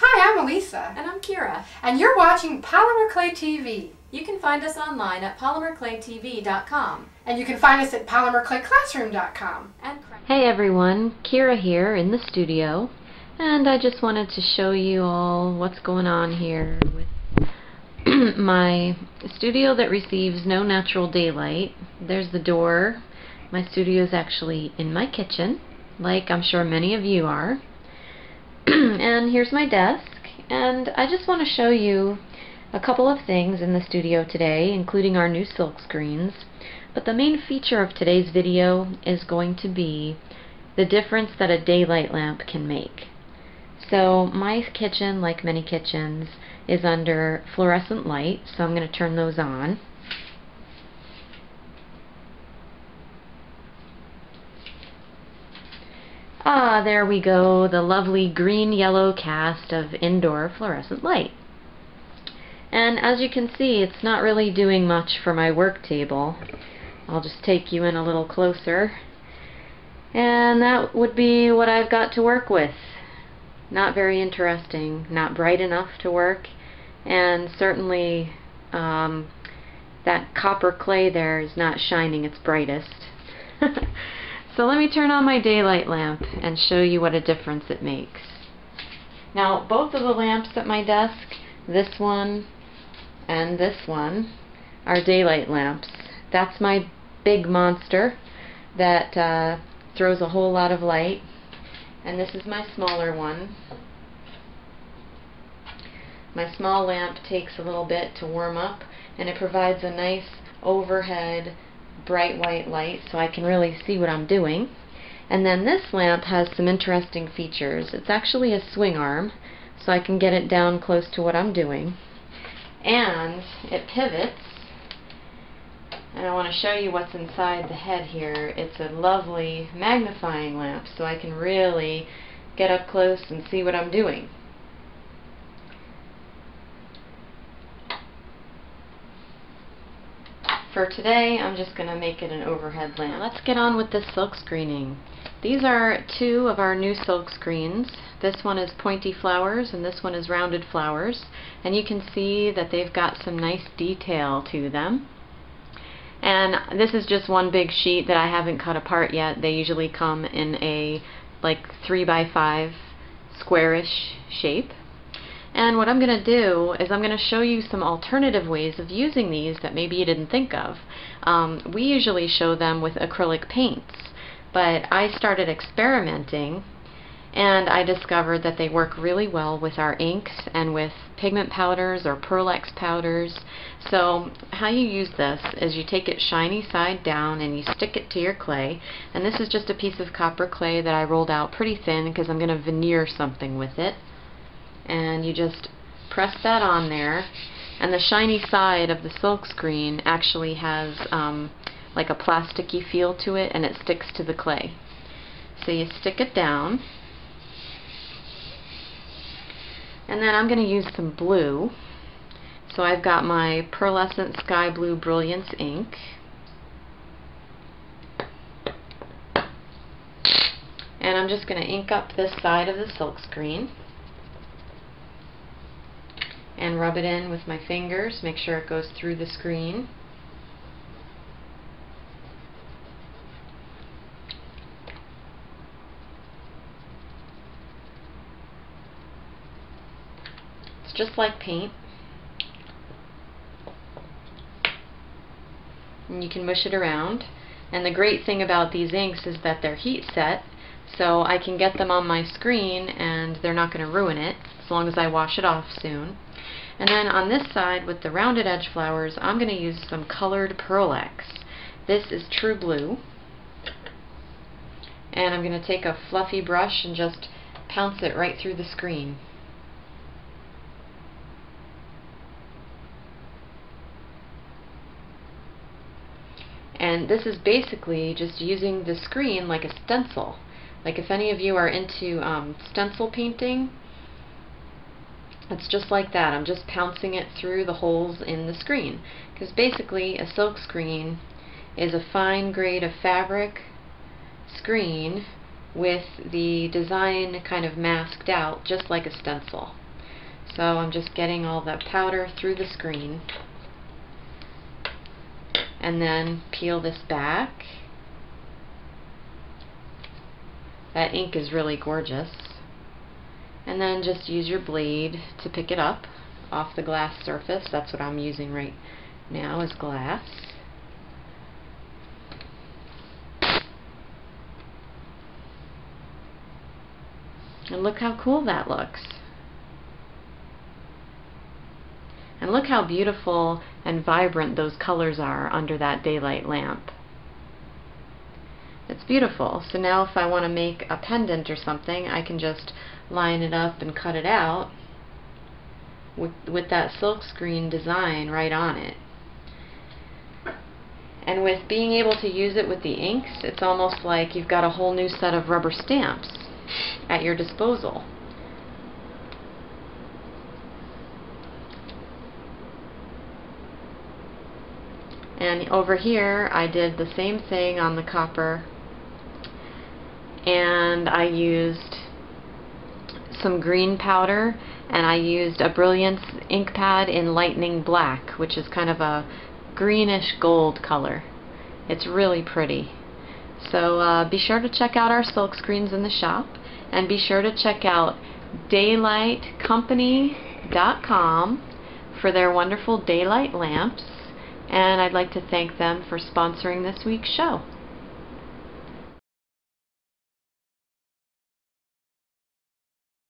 Hi, I'm Elisa. And I'm Kira. And you're watching Polymer Clay TV. You can find us online at polymerclaytv.com. And you can find us at polymerclayclassroom.com. Hey everyone, Kira here in the studio. And I just wanted to show you all what's going on here with my studio that receives no natural daylight. There's the door. My studio is actually in my kitchen, like I'm sure many of you are. And here's my desk, and I just want to show you a couple of things in the studio today, including our new silk screens. But the main feature of today's video is going to be the difference that a daylight lamp can make. So my kitchen, like many kitchens, is under fluorescent light, so I'm going to turn those on. Ah, there we go, the lovely green-yellow cast of indoor fluorescent light. And as you can see, it's not really doing much for my work table. I'll just take you in a little closer. And that would be what I've got to work with. Not very interesting, not bright enough to work, and certainly that copper clay there is not shining its brightest. So let me turn on my daylight lamp and show you what a difference it makes. Now, both of the lamps at my desk, this one and this one, are daylight lamps. That's my big monster that throws a whole lot of light, and this is my smaller one. My small lamp takes a little bit to warm up, and it provides a nice overhead bright white light so I can really see what I'm doing. And then this lamp has some interesting features. It's actually a swing arm, so I can get it down close to what I'm doing. And it pivots, and I want to show you what's inside the head here. It's a lovely magnifying lamp, so I can really get up close and see what I'm doing. For today, I'm just going to make it an overhead lamp. Let's get on with this silk screening. These are two of our new silk screens. This one is pointy flowers and this one is rounded flowers. And you can see that they've got some nice detail to them. And this is just one big sheet that I haven't cut apart yet. They usually come in a like 3x5 squarish shape. And what I'm going to do is I'm going to show you some alternative ways of using these that maybe you didn't think of. We usually show them with acrylic paints, but I started experimenting and I discovered that they work really well with our inks and with pigment powders or Pearl-Ex powders. So how you use this is you take it shiny side down and you stick it to your clay, and this is just a piece of copper clay that I rolled out pretty thin because I'm going to veneer something with it. And you just press that on there, and the shiny side of the silk screen actually has like a plasticky feel to it, and it sticks to the clay. So you stick it down, and then I'm going to use some blue. So I've got my Pearlescent Sky Blue Brilliance ink, and I'm just going to ink up this side of the silk screen and rub it in with my fingers, make sure it goes through the screen. It's just like paint. And you can mush it around. And the great thing about these inks is that they're heat set, so I can get them on my screen and they're not going to ruin it as long as I wash it off soon. And then on this side with the rounded edge flowers, I'm going to use some colored Pearl-Ex. This is True Blue. And I'm going to take a fluffy brush and just pounce it right through the screen. And this is basically just using the screen like a stencil. Like if any of you are into stencil painting, it's just like that. I'm just pouncing it through the holes in the screen. Because basically a silk screen is a fine grade of fabric screen with the design kind of masked out just like a stencil. So I'm just getting all the powder through the screen, and then peel this back. That ink is really gorgeous. And then just use your blade to pick it up off the glass surface. That's what I'm using right now, is glass. And look how cool that looks. And look how beautiful and vibrant those colors are under that daylight lamp. It's beautiful. So now if I want to make a pendant or something, I can just line it up and cut it out with that silkscreen design right on it. And with being able to use it with the inks, it's almost like you've got a whole new set of rubber stamps at your disposal. And over here I did the same thing on the copper, and I used some green powder, and I used a Brilliance ink pad in Lightning Black, which is kind of a greenish gold color. It's really pretty. So be sure to check out our silkscreens in the shop, and be sure to check out daylightcompany.com for their wonderful daylight lamps. And I'd like to thank them for sponsoring this week's show.